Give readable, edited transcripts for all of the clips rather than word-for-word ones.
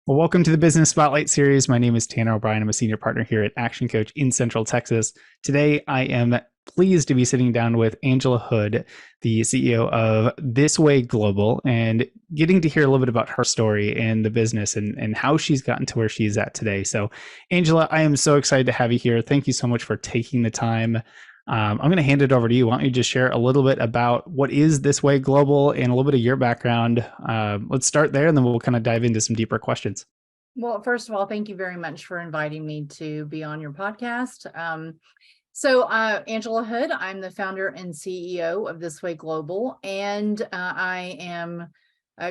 Well, welcome to the Business Spotlight series. My name is Tanner O'Brien. I'm a senior partner here at ActionCOACH in Central Texas. Today, I am pleased to be sitting down with Angela Hood, the CEO of This Way Global, and getting to hear a little bit about her story and the business and how she's gotten to where she's at today. So, Angela, I am so excited to have you here. Thank you so much for taking the time. I'm going to hand it over to you. Why don't you just share a little bit about what is This Way Global and a little bit of your background? Let's start there, and then we'll kind of dive into some deeper questions. Well, first of all, thank you very much for inviting me to be on your podcast. Angela Hood, I'm the founder and CEO of This Way Global, and I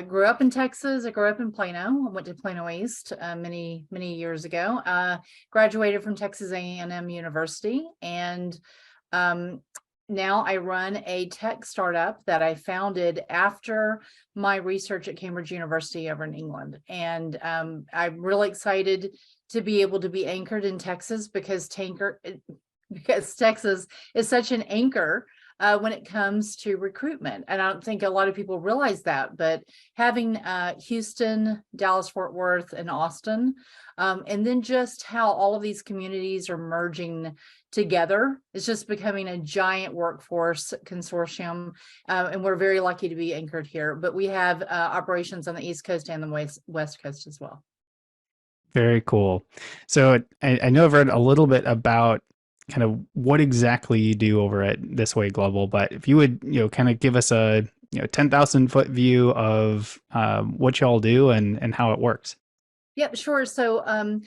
grew up in Texas. I grew up in Plano. I went to Plano East many years ago. Graduated from Texas A&M University, and now I run a tech startup that I founded after my research at Cambridge University over in England. And I'm really excited to be able to be anchored in Texas because Texas is such an anchor when it comes to recruitment. And I don't think a lot of people realize that, but having Houston, Dallas, Fort Worth, and Austin, and then just how all of these communities are merging together, it's just becoming a giant workforce consortium. And we're very lucky to be anchored here, but we have operations on the East Coast and the West Coast as well. Very cool. So I know I've read a little bit about kind of what exactly you do over at This Way Global, but if you would, kind of give us a 10,000-foot view of what y'all do and how it works. Yep, sure. So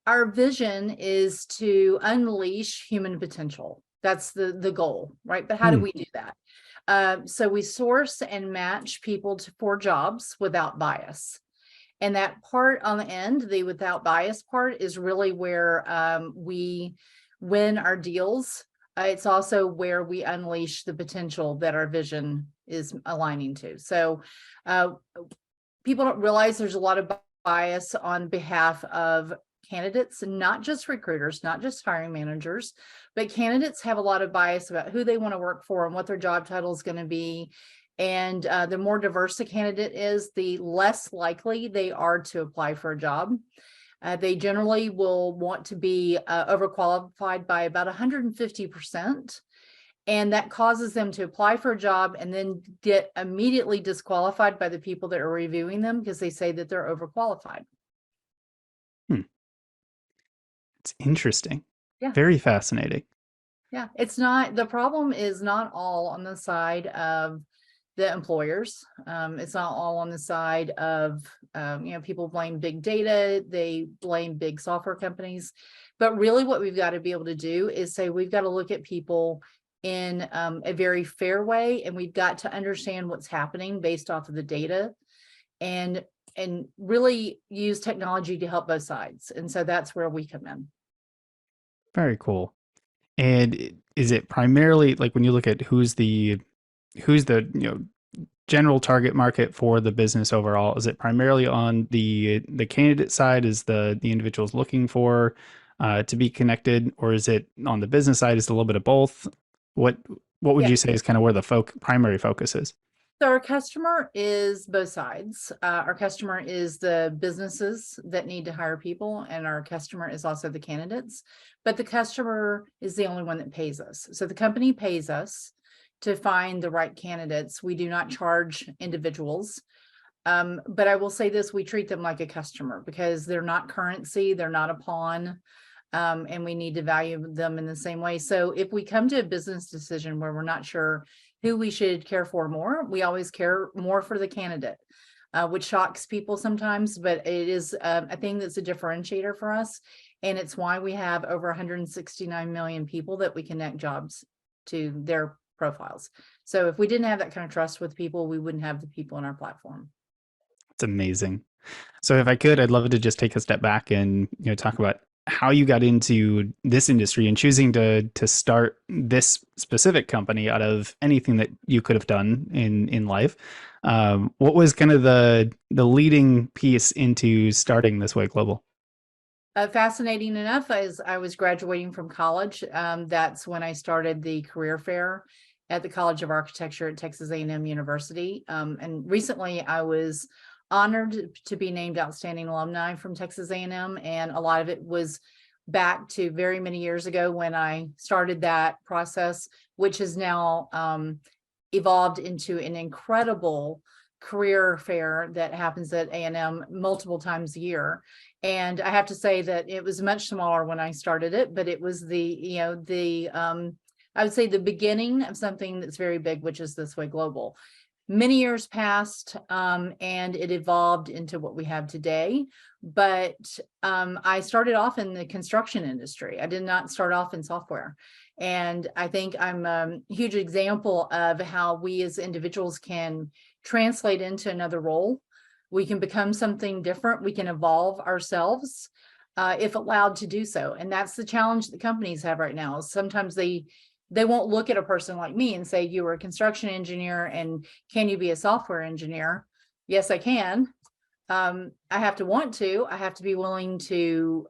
our vision is to unleash human potential. That's the goal, right? But how do we do that? So we source and match people for jobs without bias. And that part on the end, the without bias part, is really where we win our deals. It's also where we unleash the potential that our vision is aligning to. So people don't realize there's a lot of bias on behalf of candidates, not just recruiters, not just hiring managers, but candidates have a lot of bias about who they want to work for and what their job title is going to be. And the more diverse a candidate is, the less likely they are to apply for a job. They generally will want to be overqualified by about 150%. And that causes them to apply for a job and then get immediately disqualified by the people that are reviewing them because they say that they're overqualified. It's interesting. Yeah. Very fascinating. Yeah. The problem is not all on the side of the employers. It's not all on the side of, people blame big data, they blame big software companies. But really what we've got to be able to do is say we've got to look at people in a very fair way, and we've got to understand what's happening based off of the data and really use technology to help both sides. And so that's where we come in. Very cool. And is it primarily, like, when you look at who's the general target market for the business overall, is it primarily on the candidate side? Is the individuals looking for to be connected, or is it on the business side? Is it a little bit of both? What would you say is kind of where the primary focus is? So our customer is both sides. Our customer is the businesses that need to hire people, and our customer is also the candidates. But the customer is the only one that pays us. So the company pays us to find the right candidates. We do not charge individuals. But I will say this, we treat them like a customer because they're not currency, they're not a pawn, and we need to value them in the same way. So if we come to a business decision where we're not sure who we should care for more, we always care more for the candidate, which shocks people sometimes, but it is a thing that's a differentiator for us. And it's why we have over 169 million people that we connect jobs to their profiles. So if we didn't have that kind of trust with people, we wouldn't have the people in our platform. It's amazing. So if I could, I'd love to just take a step back and talk about how you got into this industry and choosing to start this specific company out of anything that you could have done in life. What was kind of the leading piece into starting This Way Global? Fascinating enough, as I was graduating from college, that's when I started the career fair at the College of Architecture at Texas A&M University. And recently I was honored to be named Outstanding Alumni from Texas A&M, and a lot of it was back to very many years ago when I started that process, which has now evolved into an incredible career fair that happens at A&M multiple times a year. And I have to say that it was much smaller when I started it, but it was I would say the beginning of something that's very big, which is This Way Global. Many years passed, and it evolved into what we have today. But I started off in the construction industry. I did not start off in software. And I think I'm a huge example of how we as individuals can translate into another role. We can become something different. We can evolve ourselves if allowed to do so. And that's the challenge that companies have right now. Sometimes they won't look at a person like me and say, you were a construction engineer and can you be a software engineer? Yes, I can. I have to want to. I have to be willing to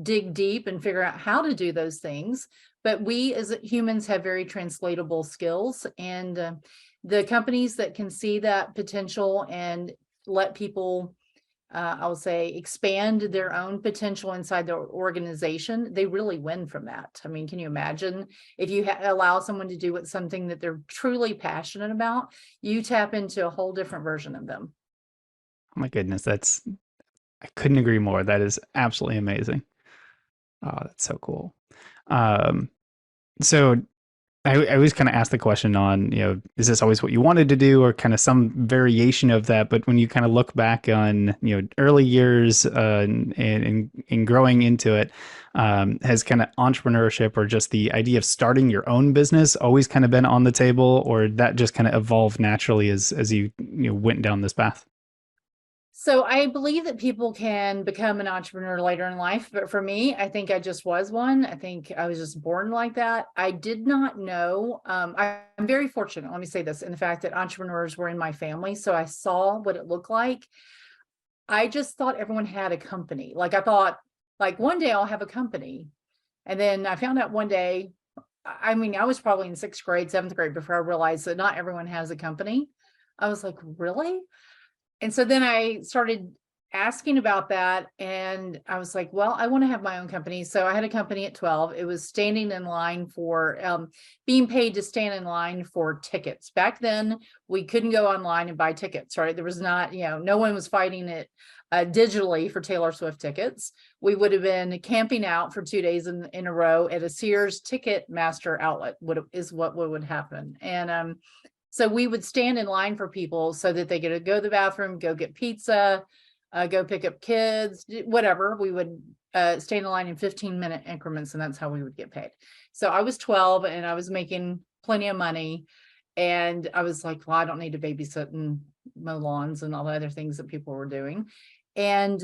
dig deep and figure out how to do those things. But we as humans have very translatable skills, and the companies that can see that potential and let people, I will say, expand their own potential inside their organization, they really win from that. I mean, can you imagine if you allow someone to do something that they're truly passionate about, you tap into a whole different version of them. Oh my goodness, I couldn't agree more. That is absolutely amazing. Oh, that's so cool. So I always kind of ask the question on, is this always what you wanted to do, or kind of some variation of that? But when you kind of look back on, early years and growing into it, has kind of entrepreneurship or just the idea of starting your own business always kind of been on the table, or that just kind of evolved naturally as you went down this path? So I believe that people can become an entrepreneur later in life, but for me, I think I just was one. I think I was just born like that. I did not know. I'm very fortunate, let me say this, in the fact that entrepreneurs were in my family. So I saw what it looked like. I just thought everyone had a company. Like I thought, like one day I'll have a company. And then I found out one day, I mean, I was probably in 6th grade, 7th grade before I realized that not everyone has a company. I was like, really? And so then I started asking about that, and I was like, well, I want to have my own company. So I had a company at 12. It was standing in line for being paid to stand in line for tickets. Back then, we couldn't go online and buy tickets, right? There was not, no one was fighting it digitally for Taylor Swift tickets. We would have been camping out for 2 days in a row at a Sears Ticketmaster outlet, is what would happen. And so we would stand in line for people so that they could go to the bathroom, go get pizza, go pick up kids, whatever. We would stay in the line in 15-minute increments, and that's how we would get paid. So I was 12 and I was making plenty of money. And I was like, well, I don't need to babysit and mow lawns and all the other things that people were doing. And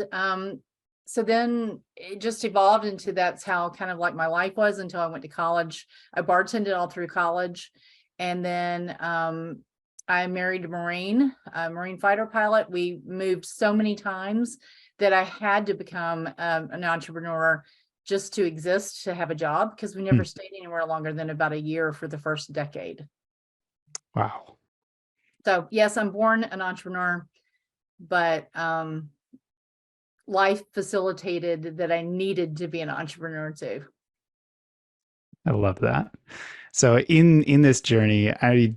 so then it just evolved into that's how kind of like my life was until I went to college. I bartended all through college. And then I married a Marine fighter pilot. We moved so many times that I had to become an entrepreneur just to exist, to have a job, because we never stayed anywhere longer than about a year for the first decade. Wow. So yes, I'm born an entrepreneur, but life facilitated that I needed to be an entrepreneur too. I love that. So in this journey, I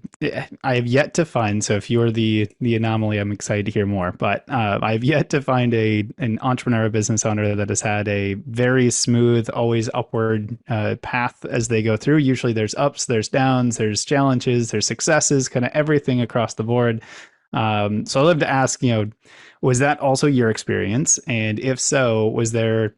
have yet to find. So if you're the anomaly, I'm excited to hear more. But I've yet to find an entrepreneur, business owner that has had a very smooth, always upward path as they go through. Usually, there's ups, there's downs, there's challenges, there's successes, kind of everything across the board. So I'd love to ask, was that also your experience? And if so, was there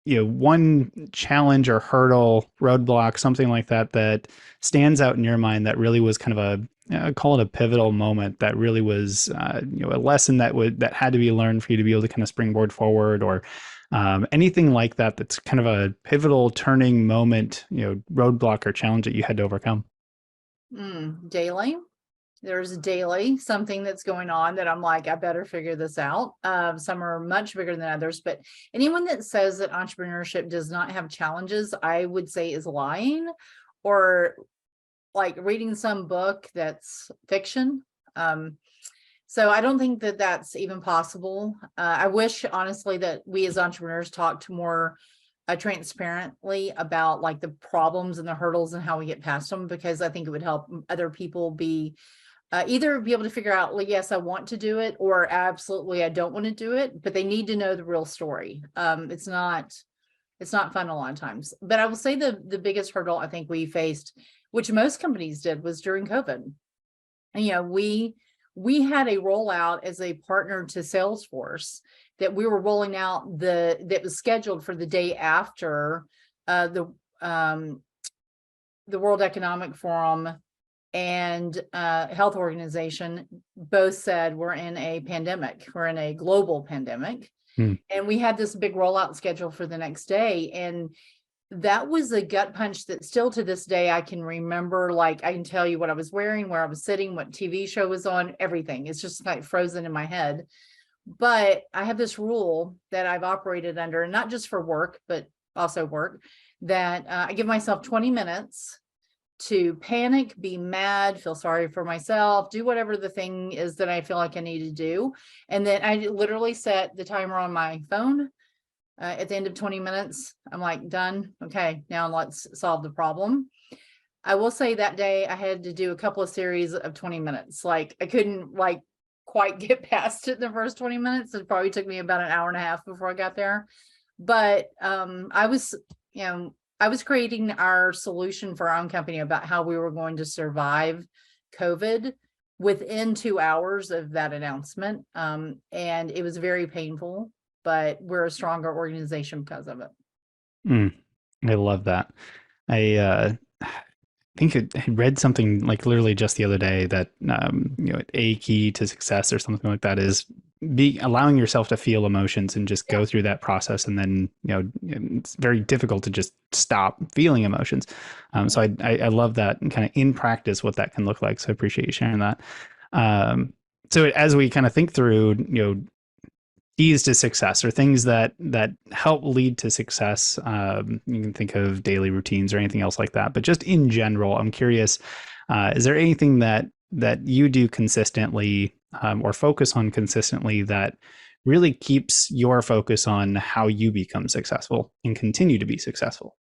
one challenge or hurdle, roadblock, something like that, that stands out in your mind that really was kind of call it a pivotal moment that really was, a lesson that had to be learned for you to be able to kind of springboard forward, or anything like that, that's kind of a pivotal turning moment, roadblock or challenge that you had to overcome? Daily. There's daily something that's going on that I'm like, I better figure this out. Some are much bigger than others, but anyone that says that entrepreneurship does not have challenges, I would say is lying, or like reading some book that's fiction. So I don't think that that's even possible. I wish, honestly, that we as entrepreneurs talked more transparently about like the problems and the hurdles and how we get past them, because I think it would help other people be either be able to figure out, like, yes, I want to do it, or absolutely I don't want to do it, but they need to know the real story. It's not fun a lot of times. But I will say the biggest hurdle I think we faced, which most companies did, was during COVID. And, we had a rollout as a partner to Salesforce that we were rolling out that was scheduled for the day after the World Economic Forum and health organization both said we're in a pandemic, we're in a global pandemic. And we had this big rollout schedule for the next day. And that was a gut punch that still to this day I can remember. Like, I can tell you what I was wearing, where I was sitting, what TV show was on, everything. It's just like frozen in my head. But I have this rule that I've operated under, and not just for work, but also work, that I give myself 20 minutes to panic, be mad, feel sorry for myself, do whatever the thing is that I feel like I need to do. And then I literally set the timer on my phone. At the end of 20 minutes, I'm like, done. Okay, now let's solve the problem. I will say that day I had to do a couple of series of 20 minutes. Like, I couldn't like quite get past it in the first 20 minutes. It probably took me about an hour and a half before I got there. But I was creating our solution for our own company about how we were going to survive COVID within 2 hours of that announcement. And it was very painful, but we're a stronger organization because of it. I love that. I think I read something like literally just the other day that a key to success or something like that is allowing yourself to feel emotions and just go through that process. And then it's very difficult to just stop feeling emotions. So I love that, and kind of in practice what that can look like. So I appreciate you sharing that. So as we kind of think through keys to success, or things that help lead to success, you can think of daily routines or anything else like that, but just in general, I'm curious, is there anything that you do consistently or focus on consistently that really keeps your focus on how you become successful and continue to be successful?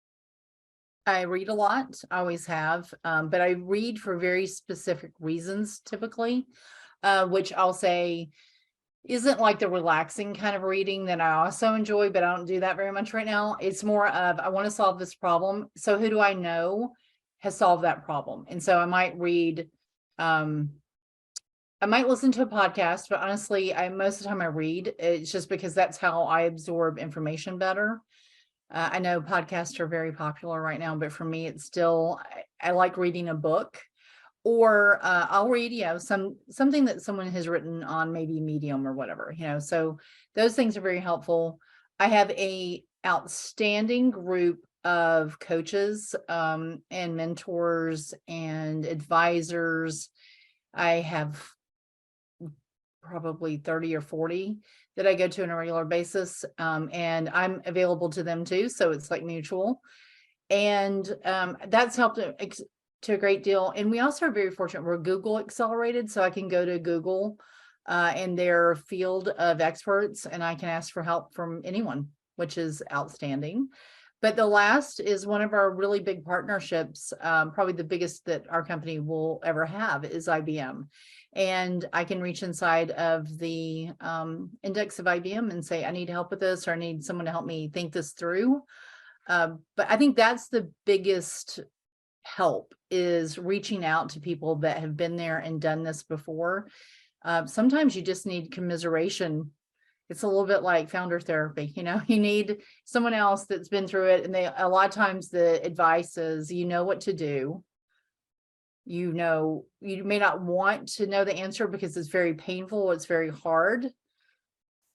I read a lot, I always have, but I read for very specific reasons typically, which I'll say isn't like the relaxing kind of reading that I also enjoy, but I don't do that very much right now. It's more of, I want to solve this problem. So who do I know has solved that problem? And so I might read, I might listen to a podcast, but honestly, most of the time I read. It's just because that's how I absorb information better. I know podcasts are very popular right now, but for me, it's still, I like reading a book. Or I'll read, something that someone has written on maybe Medium or whatever, so those things are very helpful. I have a outstanding group of coaches and mentors and advisors. I have probably 30 or 40 that I go to on a regular basis, and I'm available to them too. So it's like mutual. And that's helped to a great deal. And we also are very fortunate. We're Google accelerated, so I can go to Google and their field of experts, and I can ask for help from anyone, which is outstanding. But the last is one of our really big partnerships, probably the biggest that our company will ever have, is IBM. And I can reach inside of the index of IBM and say, I need help with this, or I need someone to help me think this through. But I think that's the biggest help, is reaching out to people that have been there and done this before. Sometimes you just need commiseration. It's a little bit like founder therapy. You need someone else that's been through it. And a lot of times the advice is, what to do. You may not want to know the answer because it's very painful. It's very hard.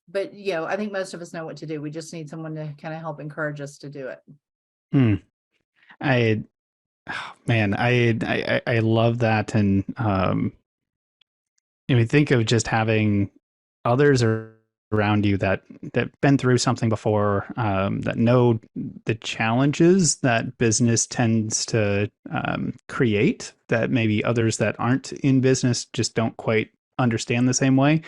But, I think most of us know what to do. We just need someone to kind of help encourage us to do it. I love that. And think of just having others around you that been through something before, that know the challenges that business tends to create, that maybe others that aren't in business just don't quite understand the same way.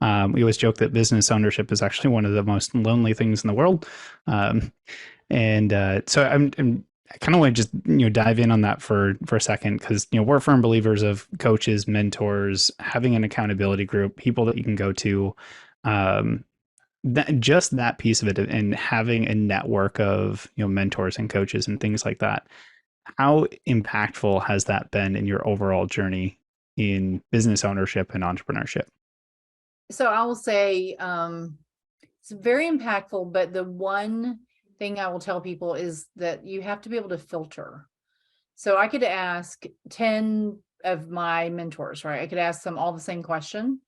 We always joke that business ownership is actually one of the most lonely things in the world. So I kind of want to just dive in on that for a second, because we're firm believers of coaches, mentors, having an accountability group, people that you can go to, that piece of it, and having a network of mentors and coaches and things like that. How impactful has that been in your overall journey in business ownership and entrepreneurship? So I will say it's very impactful, but the one thing I will tell people is that you have to be able to filter. So I could ask 10 of my mentors, right? I could ask them all the same question,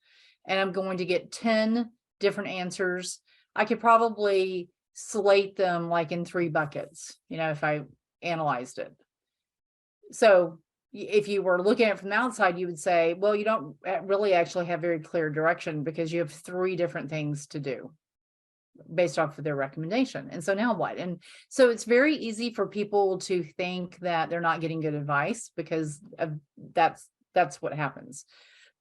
and I'm going to get 10 different answers. I could probably slate them like in 3 buckets, if I analyzed it. So if you were looking at it from the outside, you would say, well, you don't really actually have very clear direction, because you have 3 different things to do based off of their recommendation. And so now what? And so it's very easy for people to think that they're not getting good advice, because that's what happens.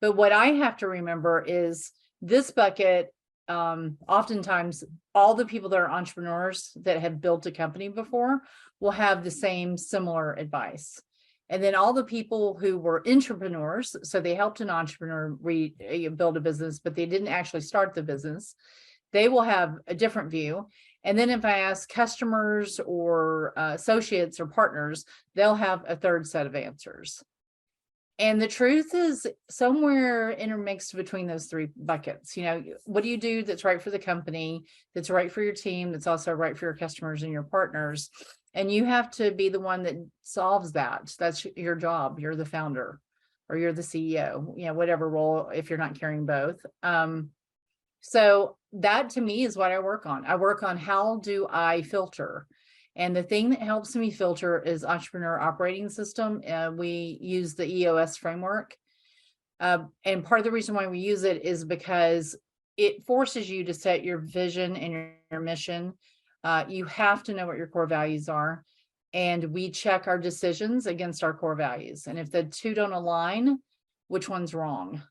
But what I have to remember is this bucket, oftentimes all the people that are entrepreneurs that have built a company before will have the same similar advice. And then all the people who were entrepreneurs, so they helped an entrepreneur build a business, but they didn't actually start the business, they will have a different view. And then if I ask customers or associates or partners, they'll have a third set of answers. And the truth is somewhere intermixed between those 3 buckets. What do you do that's right for the company, that's right for your team, that's also right for your customers and your partners? And you have to be the one that solves that. That's your job. You're the founder, or you're the CEO, whatever role, if you're not carrying both. So that to me is what I work on. I work on how do I filter? And the thing that helps me filter is Entrepreneur Operating System. We use the EOS framework. And part of the reason why we use it is because it forces you to set your vision and your mission. You have to know what your core values are. And we check our decisions against our core values. And if the 2 don't align, which one's wrong?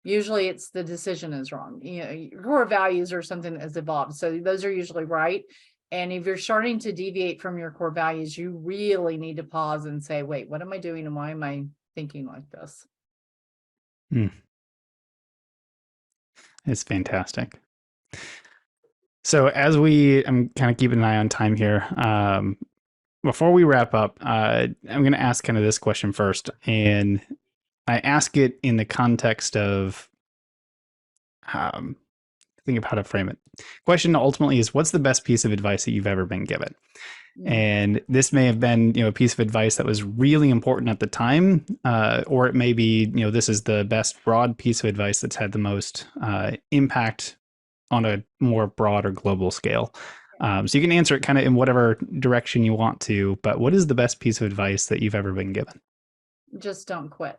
Usually it's the decision is wrong. Your core values are something that has evolved. So those are usually right. And if you're starting to deviate from your core values, you really need to pause and say, wait, what am I doing? And why am I thinking like this? It's fantastic. So I'm kind of keeping an eye on time here. Before we wrap up, I'm going to ask kind of this question first. And I ask it in the context of think of how to frame it. Question ultimately is, what's the best piece of advice that you've ever been given? And this may have been, a piece of advice that was really important at the time, or it may be, this is the best broad piece of advice that's had the most impact on a more broad or global scale. So you can answer it kind of in whatever direction you want to, but what is the best piece of advice that you've ever been given? Just don't quit.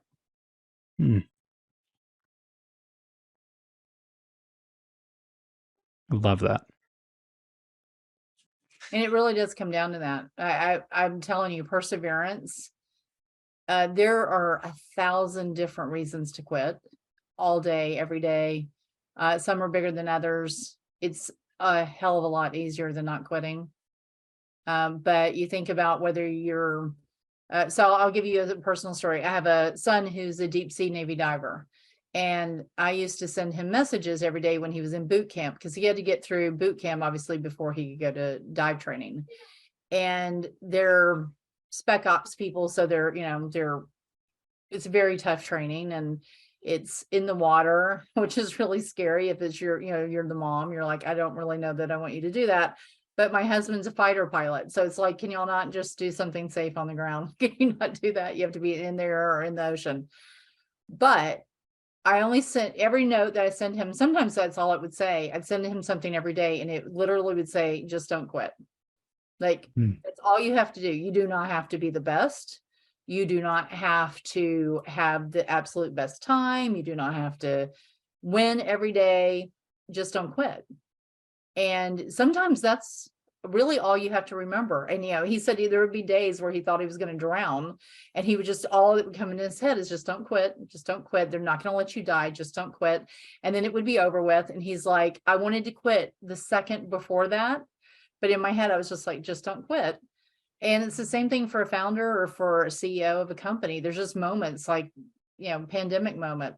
Love that. And it really does come down to that. I'm telling you, perseverance. There are 1,000 different reasons to quit all day, every day. Some are bigger than others. It's a hell of a lot easier than not quitting. But you think about whether you're, so I'll give you a personal story. I have a son who's a deep sea Navy diver. And I used to send him messages every day when he was in boot camp, because he had to get through boot camp, obviously, before he could go to dive training. And they're spec ops people. So it's very tough training, and it's in the water, which is really scary. If it's you're the mom, you're like, I don't really know that I want you to do that. But my husband's a fighter pilot. So it's like, can y'all not just do something safe on the ground? Can you not do that? You have to be in there or in the ocean. But I only sent every note that I send him. Sometimes that's all it would say. I'd send him something every day, and it literally would say, just don't quit. Like, that's all you have to do. You do not have to be the best. You do not have to have the absolute best time. You do not have to win every day. Just don't quit. And sometimes that's really all you have to remember. And, he said there would be days where he thought he was going to drown, and he would just, all that would come in his head is just don't quit. Just don't quit. They're not going to let you die. Just don't quit. And then it would be over with. And he's like, I wanted to quit the second before that. But in my head, I was just like, just don't quit. And it's the same thing for a founder or for a CEO of a company. There's just moments like, pandemic moment,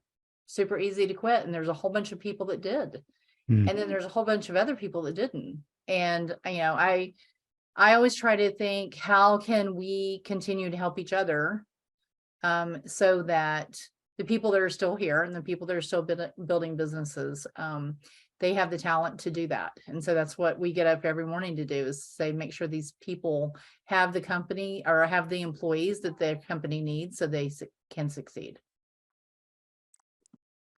super easy to quit. And there's a whole bunch of people that did. Mm. And then there's a whole bunch of other people that didn't. And, I always try to think, how can we continue to help each other, so that the people that are still here and the people that are still building businesses, they have the talent to do that. And so that's what we get up every morning to do, is say, make sure these people have the company or have the employees that their company needs so they can succeed.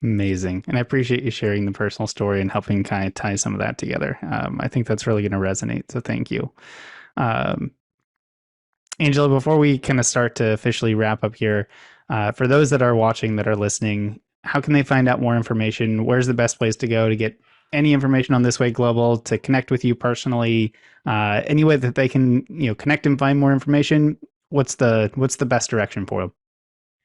Amazing. And I appreciate you sharing the personal story and helping kind of tie some of that together. I think that's really going to resonate. So thank you. Angela, before we kind of start to officially wrap up here, for those that are watching, that are listening, how can they find out more information? Where's the best place to go to get any information on This Way Global, to connect with you personally, any way that they can, connect and find more information? What's the best direction for them?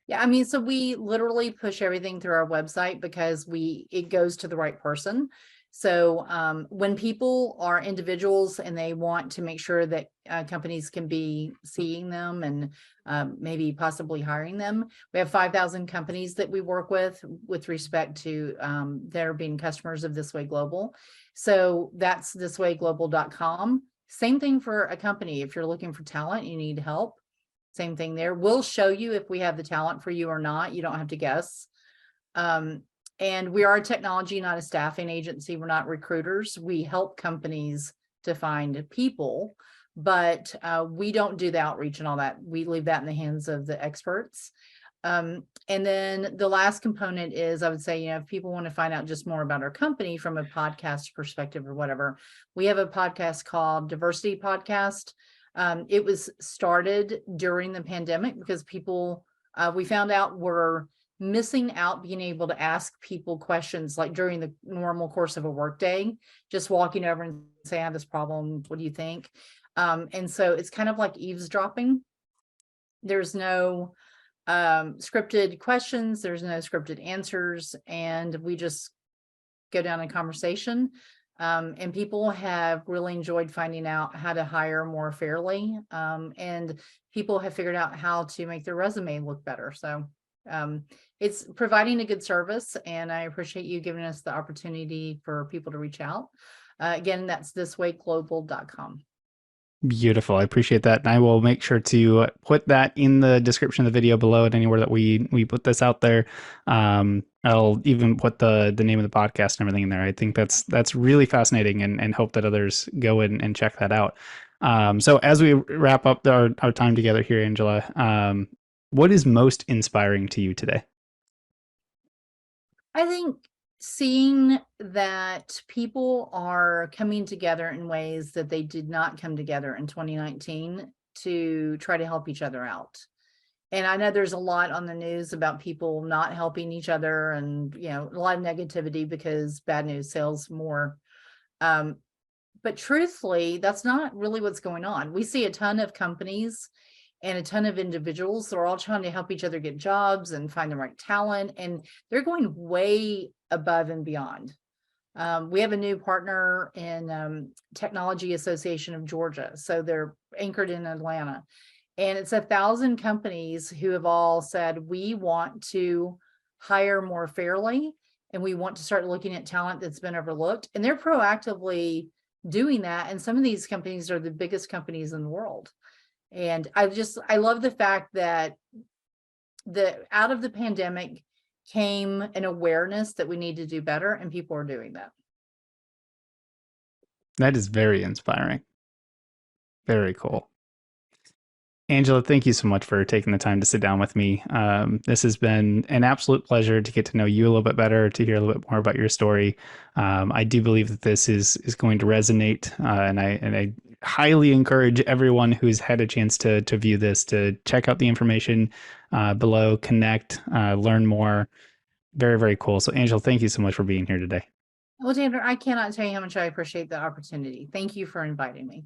Yeah, so we literally push everything through our website because it goes to the right person. So when people are individuals and they want to make sure that companies can be seeing them and maybe possibly hiring them, we have 5,000 companies that we work with respect to their being customers of This Way Global. So that's thiswayglobal.com. Same thing for a company. If you're looking for talent, you need help. Same thing there. We'll show you if we have the talent for you or not. You don't have to guess. And we are a technology, not a staffing agency. We're not recruiters. We help companies to find people, but we don't do the outreach and all that. We leave that in the hands of the experts. And then the last component is, I would say, if people want to find out just more about our company from a podcast perspective or whatever, we have a podcast called Diversity Podcast. It was started during the pandemic because people, we found out, were missing out being able to ask people questions like during the normal course of a workday, just walking over and say, I have this problem, what do you think? And so it's kind of like eavesdropping. There's no scripted questions, there's no scripted answers, and we just go down a conversation. And people have really enjoyed finding out how to hire more fairly. And people have figured out how to make their resume look better. So it's providing a good service, and I appreciate you giving us the opportunity for people to reach out. Again, that's thiswayglobal.com. Beautiful. I appreciate that. And I will make sure to put that in the description of the video below, and anywhere that we put this out there. I'll even put the name of the podcast and everything in there. I think that's really fascinating, and hope that others go in and check that out. So as we wrap up our time together here, Angela, what is most inspiring to you today? I think seeing that people are coming together in ways that they did not come together in 2019 to try to help each other out. And I know there's a lot on the news about people not helping each other, and a lot of negativity because bad news sells more. But truthfully, that's not really what's going on. We see a ton of companies and a ton of individuals that are all trying to help each other get jobs and find the right talent, and they're going way above and beyond. We have a new partner in Technology Association of Georgia, so they're anchored in Atlanta, and it's 1,000 companies who have all said, we want to hire more fairly, and we want to start looking at talent that's been overlooked, and they're proactively doing that. And some of these companies are the biggest companies in the world. And I love the fact that out of the pandemic came an awareness that we need to do better, and people are doing that. That is very inspiring. Very cool. Angela, thank you so much for taking the time to sit down with me. This has been an absolute pleasure to get to know you a little bit better, to hear a little bit more about your story. I do believe that this is going to resonate, and I highly encourage everyone who's had a chance to view this to check out the information below, connect, learn more. Very, very cool. So, Angela, thank you so much for being here today. Well, Tanner, I cannot tell you how much I appreciate the opportunity. Thank you for inviting me.